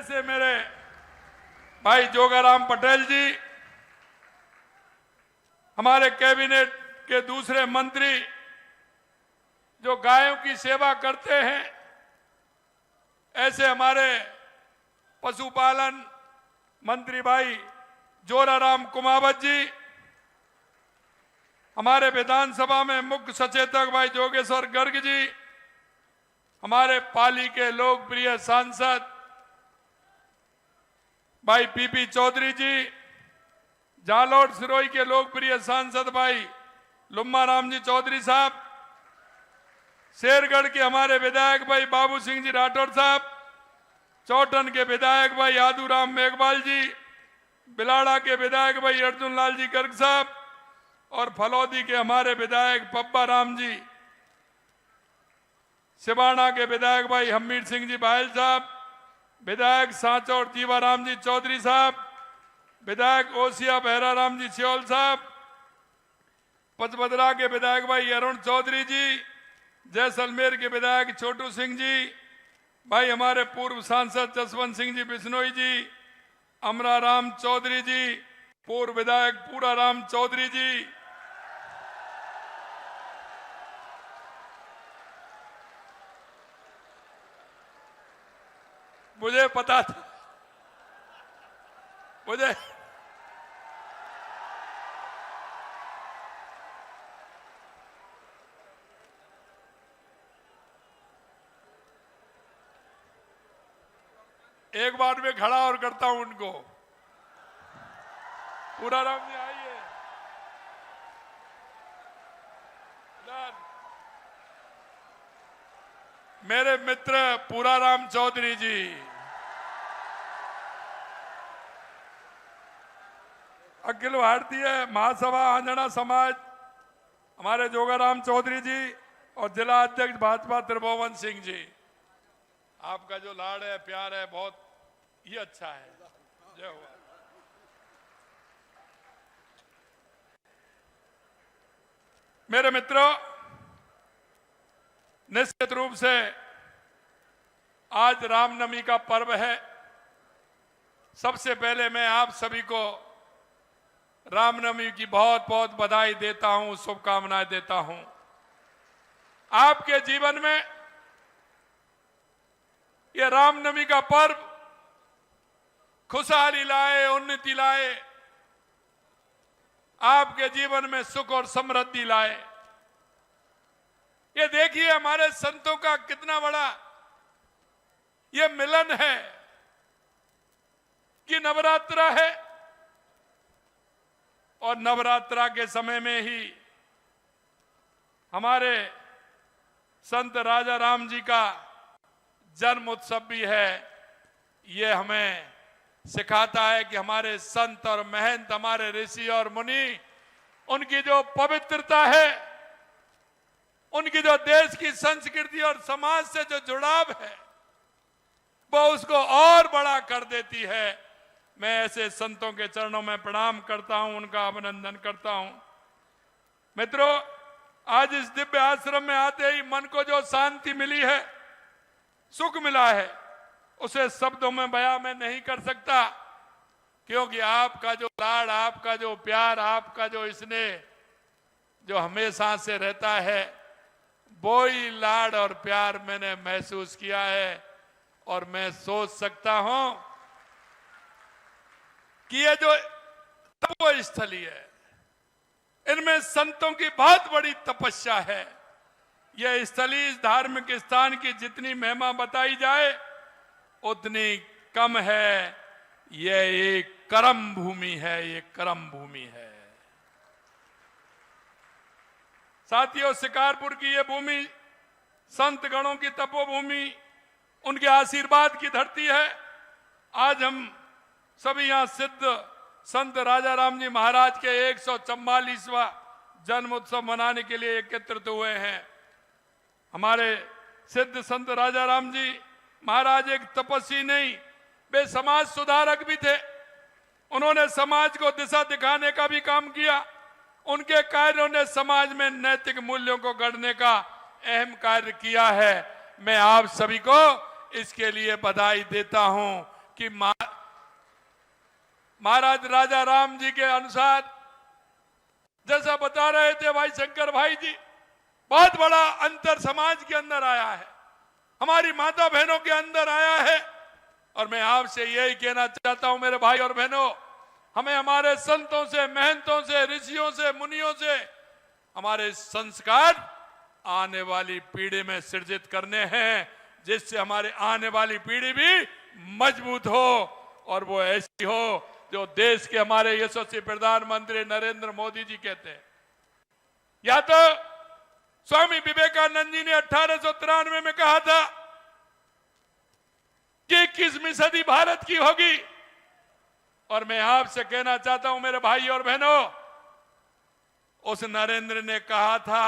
से मेरे भाई जोगाराम पटेल जी, हमारे कैबिनेट के दूसरे मंत्री जो गायों की सेवा करते हैं, ऐसे हमारे पशुपालन मंत्री भाई जोराराम कुमावत जी, हमारे विधानसभा में मुख्य सचेतक भाई जोगेश्वर गर्ग जी, हमारे पाली के लोकप्रिय सांसद भाई पीपी चौधरी जी, जालोर सिरोही के लोकप्रिय सांसद भाई लुम्मा राम जी चौधरी साहब, शेरगढ़ के हमारे विधायक भाई बाबू सिंह जी राठौर साहब, चौटन के विधायक भाई यादूराम मेघवाल जी, बिलाड़ा के विधायक भाई अर्जुन लाल जी गर्ग साहब और फलौदी के हमारे विधायक पब्बा राम जी, सिवाना के विधायक भाई हमीर सिंह जी बायल साहब, विधायक सांचौर जीवाराम जी चौधरी साहब, विधायक ओसिया बहराराम जी सियोल साहब, पचबदरा के विधायक भाई अरुण चौधरी जी, जैसलमेर के विधायक छोटू सिंह जी, भाई हमारे पूर्व सांसद जसवंत सिंह जी बिश्नोई जी, अमरा राम चौधरी जी, पूर्व विधायक पूरा राम चौधरी जी, मुझे पता था, मुझे एक बार में खड़ा और करता हूं उनको। पूरा राम जी आइए। मेरे मित्र पूरा राम चौधरी जी, अखिल भारतीय महासभा आंजना समाज हमारे जोगाराम चौधरी जी और जिला अध्यक्ष भाजपा त्रिभुवन सिंह जी, आपका जो लाड़ है प्यार है बहुत ही अच्छा है। जय हो। मेरे मित्रों, निश्चित रूप से आज रामनवमी का पर्व है। सबसे पहले मैं आप सभी को रामनवमी की बहुत बहुत बधाई देता हूं, शुभकामनाएं देता हूं। आपके जीवन में यह रामनवमी का पर्व खुशहाली लाए, उन्नति लाए, आपके जीवन में सुख और समृद्धि लाए। ये देखिए हमारे संतों का कितना बड़ा ये मिलन है कि नवरात्रा है और नवरात्रा के समय में ही हमारे संत राजा राम जी का जन्म उत्सव भी है। ये हमें सिखाता है कि हमारे संत और महंत, हमारे ऋषि और मुनि, उनकी जो पवित्रता है, उनकी जो देश की संस्कृति और समाज से जो जुड़ाव है, वो उसको और बड़ा कर देती है। मैं ऐसे संतों के चरणों में प्रणाम करता हूं, उनका अभिनंदन करता हूं। मित्रों, आज इस दिव्य आश्रम में आते ही मन को जो शांति मिली है, सुख मिला है, उसे शब्दों में बयां मैं नहीं कर सकता, क्योंकि आपका जो लाड़, आपका जो प्यार, आपका जो स्नेह जो हमेशा से रहता है, वो ही लाड़ और प्यार मैंने महसूस किया है। और मैं सोच सकता हूं कि ये जो तपोस्थली है, इनमें संतों की बहुत बड़ी तपस्या है। यह स्थली, इस धार्मिक स्थान की जितनी महिमा बताई जाए उतनी कम है। यह एक कर्म भूमि है, ये कर्म भूमि है। साथियों, शिकारपुर की यह भूमि संत गणों की तपोभूमि, उनके आशीर्वाद की धरती है। आज हम सभी यहां सिद्ध संत राजा राम जी महाराज के 144वां जन्म उत्सव मनाने के लिए एकत्रित हुए हैं। हमारे सिद्ध संत राजा राम जी महाराज एक तपस्वी नहीं, वे समाज सुधारक भी थे। उन्होंने समाज को दिशा दिखाने का भी काम किया। उनके कार्यों ने समाज में नैतिक मूल्यों को गढ़ने का अहम कार्य किया है। मैं आप सभी को इसके लिए बधाई देता हूं। कि महाराज राजा राम जी के अनुसार, जैसा बता रहे थे भाई शंकर भाई जी, बहुत बड़ा अंतर समाज के अंदर आया है, हमारी माता बहनों के अंदर आया है। और मैं आपसे यही कहना चाहता हूं मेरे भाई और बहनों, हमें हमारे संतों से, महंतों से, ऋषियों से, मुनियों से हमारे संस्कार आने वाली पीढ़ी में सृजित करने हैं, जिससे हमारे आने वाली पीढ़ी भी मजबूत हो और वो ऐसी हो जो देश के हमारे यशस्वी प्रधानमंत्री नरेंद्र मोदी जी कहते हैं। या तो स्वामी विवेकानंद जी ने 1893 में कहा था कि 21वीं सदी भारत की होगी, और मैं आपसे कहना चाहता हूं मेरे भाई और बहनों, उस नरेंद्र ने कहा था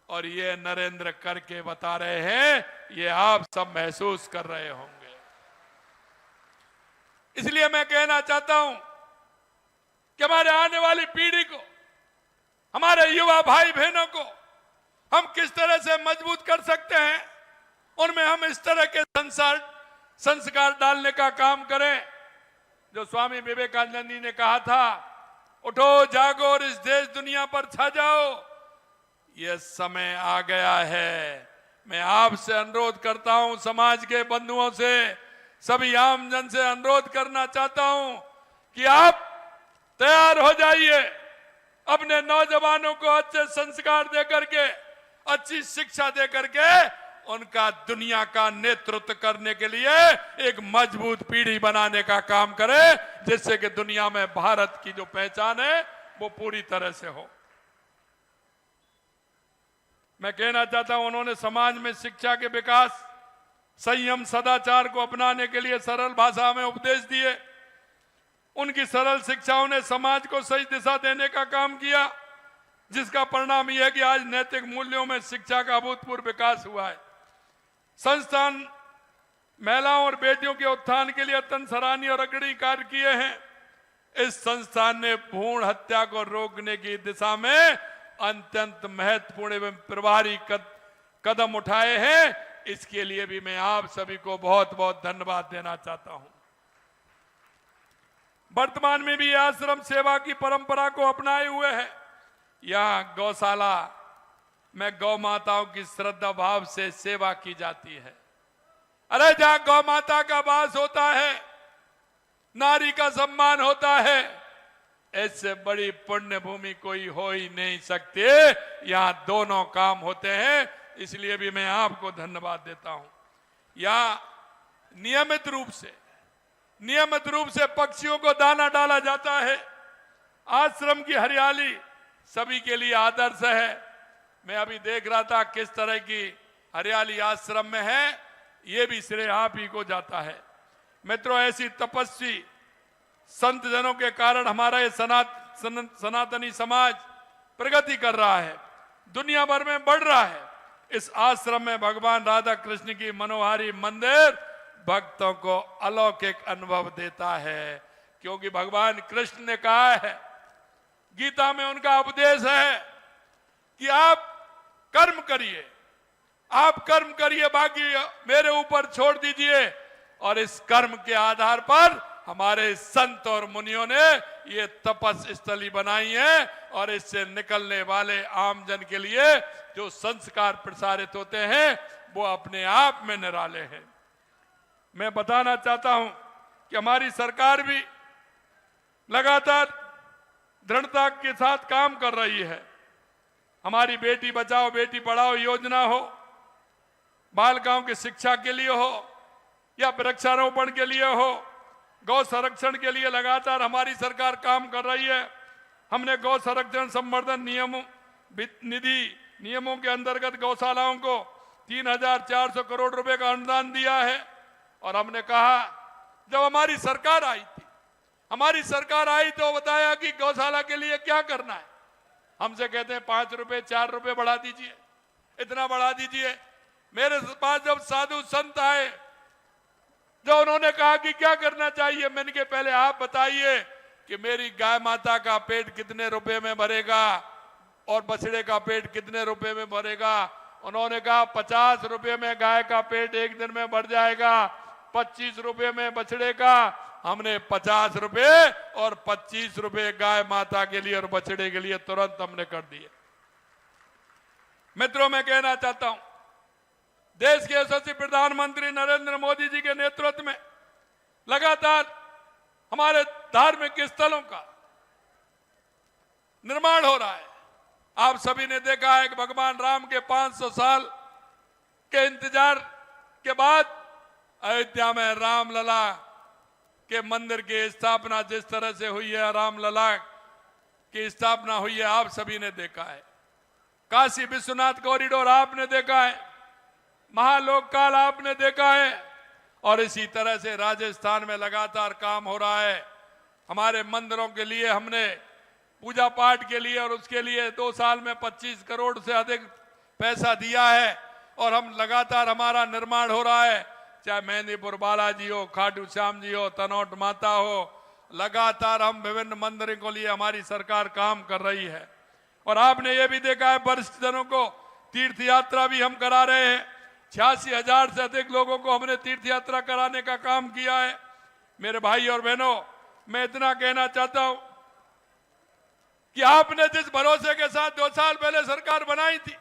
और ये नरेंद्र करके बता रहे हैं, ये आप सब महसूस कर रहे होंगे। इसलिए मैं कहना चाहता हूं कि हमारे आने वाली पीढ़ी को, हमारे युवा भाई बहनों को हम किस तरह से मजबूत कर सकते हैं, उनमें हम इस तरह के संस्कार डालने का काम करें जो स्वामी विवेकानंद जी ने कहा था, उठो जागो और इस देश दुनिया पर छा जाओ, यह समय आ गया है। मैं आपसे अनुरोध करता हूं, समाज के बंधुओं से, सभी आम जन से अनुरोध करना चाहता हूं कि आप तैयार हो जाइए, अपने नौजवानों को अच्छे संस्कार दे करके, अच्छी शिक्षा दे करके उनका दुनिया का नेतृत्व करने के लिए एक मजबूत पीढ़ी बनाने का काम करें, जिससे कि दुनिया में भारत की जो पहचान है वो पूरी तरह से हो। मैं कहना चाहता हूं, उन्होंने समाज में शिक्षा के विकास, संयम, सदाचार को अपनाने के लिए सरल भाषा में उपदेश दिए। उनकी सरल शिक्षाओं ने समाज को सही दिशा देने का काम किया, जिसका परिणाम यह है कि आज नैतिक मूल्यों में शिक्षा का अभूतपूर्व विकास हुआ है। संस्थान महिलाओं और बेटियों के उत्थान के लिए अत्यंत सराहनीय और अग्रणी कार्य किए हैं। इस संस्थान ने भ्रूण हत्या को रोकने की दिशा में अत्यंत महत्वपूर्ण एवं प्रभावी कदम उठाए हैं। इसके लिए भी मैं आप सभी को बहुत बहुत धन्यवाद देना चाहता हूं। वर्तमान में भी आश्रम सेवा की परंपरा को अपनाए हुए है। यहां गौशाला में गौ माताओं की श्रद्धा भाव से सेवा की जाती है। अरे जहां गौ माता का वास होता है, नारी का सम्मान होता है, ऐसे बड़ी पुण्य भूमि कोई हो ही नहीं सकती। यहां दोनों काम होते हैं, इसलिए भी मैं आपको धन्यवाद देता हूं। यहां नियमित रूप से पक्षियों को दाना डाला जाता है। आश्रम की हरियाली सभी के लिए आदर्श है। मैं अभी देख रहा था किस तरह की हरियाली आश्रम में है, ये भी श्रेय आप ही को जाता है। मित्रों, ऐसी तपस्वी संत जनों के कारण हमारा ये सनातनी समाज प्रगति कर रहा है, दुनिया भर में बढ़ रहा है। इस आश्रम में भगवान राधा कृष्ण की मनोहारी मंदिर भक्तों को अलौकिक अनुभव देता है, क्योंकि भगवान कृष्ण ने कहा है, गीता में उनका उपदेश है कि आप कर्म करिए, बाकी मेरे ऊपर छोड़ दीजिए। और इस कर्म के आधार पर हमारे संत और मुनियों ने ये तपस स्थली बनाई है, और इससे निकलने वाले आमजन के लिए जो संस्कार प्रसारित होते हैं वो अपने आप में निराले हैं। मैं बताना चाहता हूं कि हमारी सरकार भी लगातार दृढ़ता के साथ काम कर रही है। हमारी बेटी बचाओ बेटी पढ़ाओ योजना हो, बालिकाओं की शिक्षा के लिए हो या वृक्षारोपण के लिए हो, गौ संरक्षण के लिए लगातार हमारी सरकार काम कर रही है। हमने गौ संरक्षण संवर्धन नियमों के अंतर्गत गौशालाओं को 3,400 करोड़ रुपए का अनुदान दिया है। और हमने कहा, जब हमारी सरकार आई तो बताया कि गौशाला के लिए क्या करना है। हमसे कहते हैं 5 रुपए 4 रुपए बढ़ा दीजिए, इतना बढ़ा दीजिए। मेरे पास जब साधु संत आए, जो उन्होंने कहा कि क्या करना चाहिए, मैंने कहा पहले आप बताइए कि मेरी गाय माता का पेट कितने रुपए में भरेगा और बछड़े का पेट कितने रुपए में भरेगा। उन्होंने कहा 50 रुपए में गाय का पेट एक दिन में भर जाएगा, 25 रुपए में बछड़े का हमने 50 रुपए और 25 रुपए गाय माता के लिए और बछड़े के लिए तुरंत हमने कर दिए। मित्रों, मैं कहना चाहता हूं, देश के यशस्वी प्रधानमंत्री नरेंद्र मोदी जी के नेतृत्व में लगातार हमारे धार्मिक स्थलों का निर्माण हो रहा है। आप सभी ने देखा है कि भगवान राम के 500 साल के इंतजार के बाद अयोध्या में रामलला के मंदिर की स्थापना जिस तरह से हुई है, रामलला की स्थापना हुई है, आप सभी ने देखा है। काशी विश्वनाथ कॉरिडोर आपने देखा है, महालोकपाल आपने देखा है, और इसी तरह से राजस्थान में लगातार काम हो रहा है। हमारे मंदिरों के लिए हमने पूजा पाठ के लिए और उसके लिए 2 साल में 25 करोड़ से अधिक पैसा दिया है और हम लगातार हमारा निर्माण हो रहा है। चाहे मेहंदीपुर बालाजी हो, खाटू श्याम जी हो, तनोट माता हो, लगातार हम विभिन्न मंदिरों के लिए हमारी सरकार काम कर रही है। और आपने ये भी देखा है, वरिष्ठ जनों को तीर्थ यात्रा भी हम करा रहे हैं। 86,000 से अधिक लोगों को हमने तीर्थ यात्रा कराने का काम किया है। मेरे भाई और बहनों, मैं इतना कहना चाहता हूं कि आपने जिस भरोसे के साथ 2 साल पहले सरकार बनाई थी,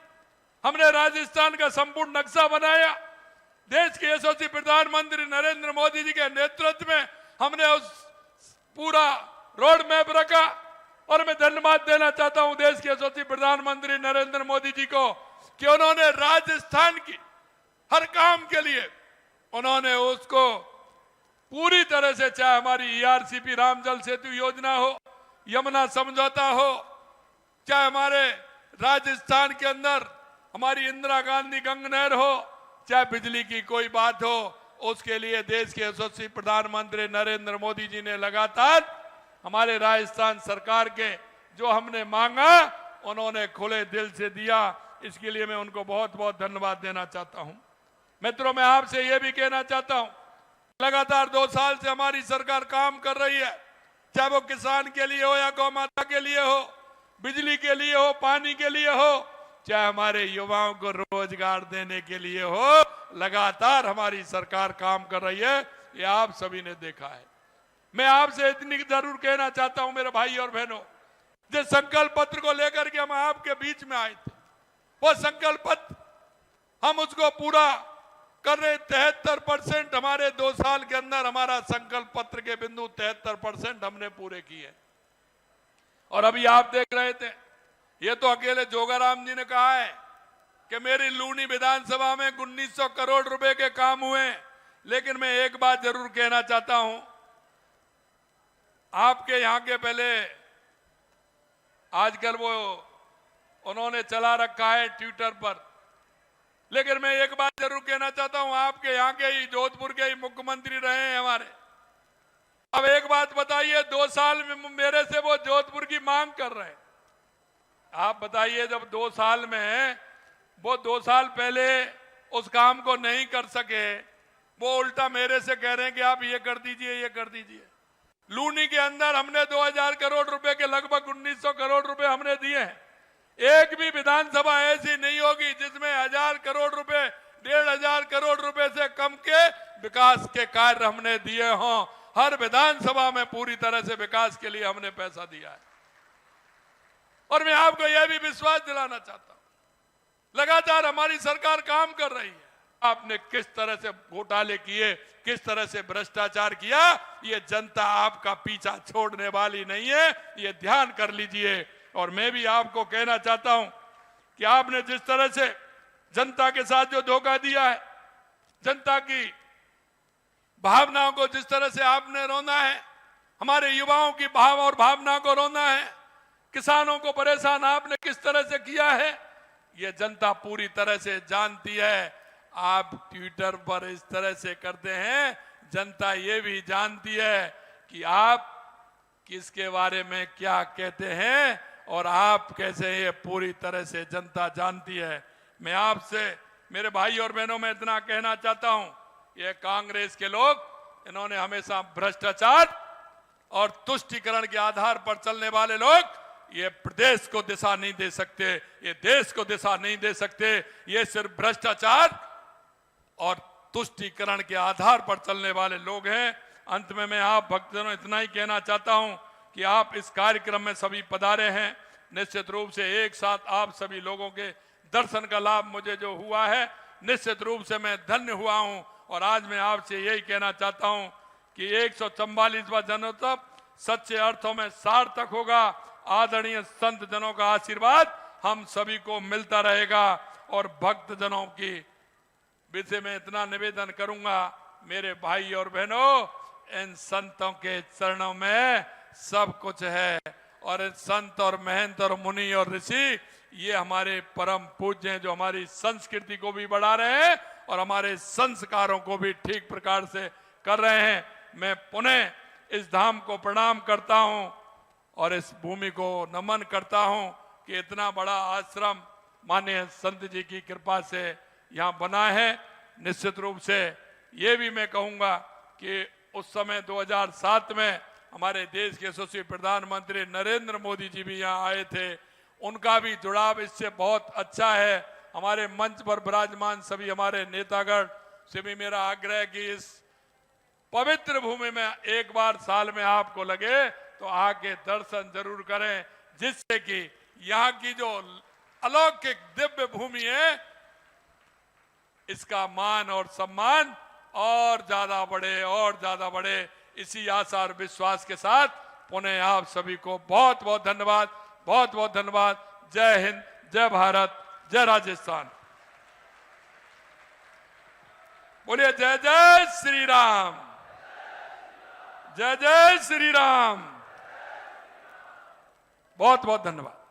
हमने राजस्थान का संपूर्ण नक्शा बनाया। देश के यशस्वी प्रधानमंत्री नरेंद्र मोदी जी के नेतृत्व में हमने उस पूरा रोड मैप रखा। और मैं धन्यवाद देना चाहता हूं देश के यशस्वी प्रधानमंत्री नरेंद्र मोदी जी को कि उन्होंने राजस्थान की हर काम के लिए उन्होंने उसको पूरी तरह से, चाहे हमारी ERCP राम जल सेतु योजना हो, यमुना समझौता हो, चाहे हमारे राजस्थान के अंदर हमारी इंदिरा गांधी गंगा नहर हो, चाहे बिजली की कोई बात हो, उसके लिए देश के यशस्वी प्रधानमंत्री नरेंद्र मोदी जी ने लगातार हमारे राजस्थान सरकार के जो हमने मांगा उन्होंने खुले दिल से दिया। इसके लिए मैं उनको बहुत बहुत धन्यवाद देना चाहता हूं। मित्रों, मैं आपसे यह भी कहना चाहता हूं, लगातार 2 साल से हमारी सरकार काम कर रही है, चाहे वो किसान के लिए हो या गौ माता के लिए हो, बिजली के लिए हो, पानी के लिए हो, चाहे हमारे युवाओं को रोजगार देने के लिए हो, लगातार हमारी सरकार काम कर रही है। ये आप सभी ने देखा है। मैं आपसे इतनी जरूर कहना चाहता हूं मेरे भाई और बहनों, जिस संकल्प पत्र को लेकर के हम आपके बीच में आए थे, वो संकल्प पत्र हम उसको पूरा कर रहे। 73% हमारे 2 साल के अंदर हमारा संकल्प पत्र के बिंदु 73% हमने पूरे किए। और अभी आप देख रहे थे, ये तो अकेले जोगाराम जी ने कहा है कि मेरी लूनी विधानसभा में 1900 करोड़ रुपए के काम हुए। लेकिन मैं एक बात जरूर कहना चाहता हूं, आपके यहां के पहले आजकल वो उन्होंने चला रखा है ट्विटर पर, लेकिन मैं एक बात जरूर कहना चाहता हूं, आपके यहां के ही जोधपुर के ही मुख्यमंत्री रहे हैं हमारे। अब एक बात बताइए, 2 साल में मेरे से वो जोधपुर की मांग कर रहे हैं। आप बताइए, जब 2 साल में वो 2 साल पहले उस काम को नहीं कर सके, वो उल्टा मेरे से कह रहे हैं कि आप ये कर दीजिए, ये कर दीजिए। लूनी के अंदर हमने 2000 करोड़ रुपए के लगभग 1900 करोड़ रुपए हमने दिए हैं। एक भी विधानसभा ऐसी नहीं होगी जिसमें 1000 करोड़ रुपए, 1500 करोड़ रुपए से कम के विकास के कार्य हमने दिए हों। हर विधानसभा में पूरी तरह से विकास के लिए हमने पैसा दिया है। और मैं आपको यह भी विश्वास दिलाना चाहता हूं, लगातार हमारी सरकार काम कर रही है। आपने किस तरह से घोटाले किए, किस तरह से भ्रष्टाचार किया, ये जनता आपका पीछा छोड़ने वाली नहीं है, ये ध्यान कर लीजिए। और मैं भी आपको कहना चाहता हूं कि आपने जिस तरह से जनता के साथ जो धोखा दिया है, जनता की भावनाओं को जिस तरह से आपने रोना है, हमारे युवाओं की भाव और भावना को रोना है, किसानों को परेशान आपने किस तरह से किया है, ये जनता पूरी तरह से जानती है। आप ट्विटर पर इस तरह से करते हैं, जनता ये भी जानती है कि आप किसके बारे में क्या कहते हैं और आप कैसे, ये पूरी तरह से जनता जानती है। मैं आपसे मेरे भाई और बहनों में इतना कहना चाहता हूं, ये कांग्रेस के लोग, इन्होंने हमेशा भ्रष्टाचार और तुष्टीकरण के आधार पर चलने वाले लोग ये प्रदेश को दिशा नहीं दे सकते, ये देश को दिशा नहीं दे सकते। ये सिर्फ भ्रष्टाचार और तुष्टीकरण के आधार पर चलने वाले लोग हैं। अंत में मैं आप भक्तजनों इतना ही कहना चाहता हूं कि आप इस कार्यक्रम में सभी पधारे हैं। निश्चित रूप से एक साथ आप सभी लोगों के दर्शन का लाभ मुझे जो हुआ है, निश्चित रूप से मैं धन्य हुआ हूं। और आज मैं आपसे यही कहना चाहता हूं कि 144वां जन्मोत्सव सच्चे अर्थों में सार्थक होगा। आदरणीय संत जनों का आशीर्वाद हम सभी को मिलता रहेगा। और भक्त जनों की विषय में इतना निवेदन करूंगा, मेरे भाई और बहनों, इन संतों के चरणों में सब कुछ है। और इन संत और महंत और मुनि और ऋषि ये हमारे परम पूज्य हैं, जो हमारी संस्कृति को भी बढ़ा रहे हैं और हमारे संस्कारों को भी ठीक प्रकार से कर रहे हैं। मैं पुनः इस धाम को प्रणाम करता हूं और इस भूमि को नमन करता हूं कि इतना बड़ा आश्रम माननीय संत जी की कृपा से यहाँ बना है। निश्चित रूप से ये भी मैं कहूँगा कि उस समय 2007 में हमारे देश के यशस्वी प्रधानमंत्री नरेंद्र मोदी जी भी यहाँ आए थे। उनका भी जुड़ाव इससे बहुत अच्छा है। हमारे मंच पर विराजमान सभी हमारे नेतागण से भी मेरा आग्रह है कि इस पवित्र भूमि में एक बार साल में आपको लगे तो आके दर्शन जरूर करें, जिससे कि यहाँ की जो अलौकिक दिव्य भूमि है इसका मान और सम्मान और ज्यादा बढ़े। इसी आशा और विश्वास के साथ पुनः आप सभी को बहुत बहुत धन्यवाद, बहुत बहुत धन्यवाद। जय हिंद, जय भारत, जय राजस्थान। बोलिए जय जय श्री राम, जय जय श्री राम। बहुत बहुत धन्यवाद।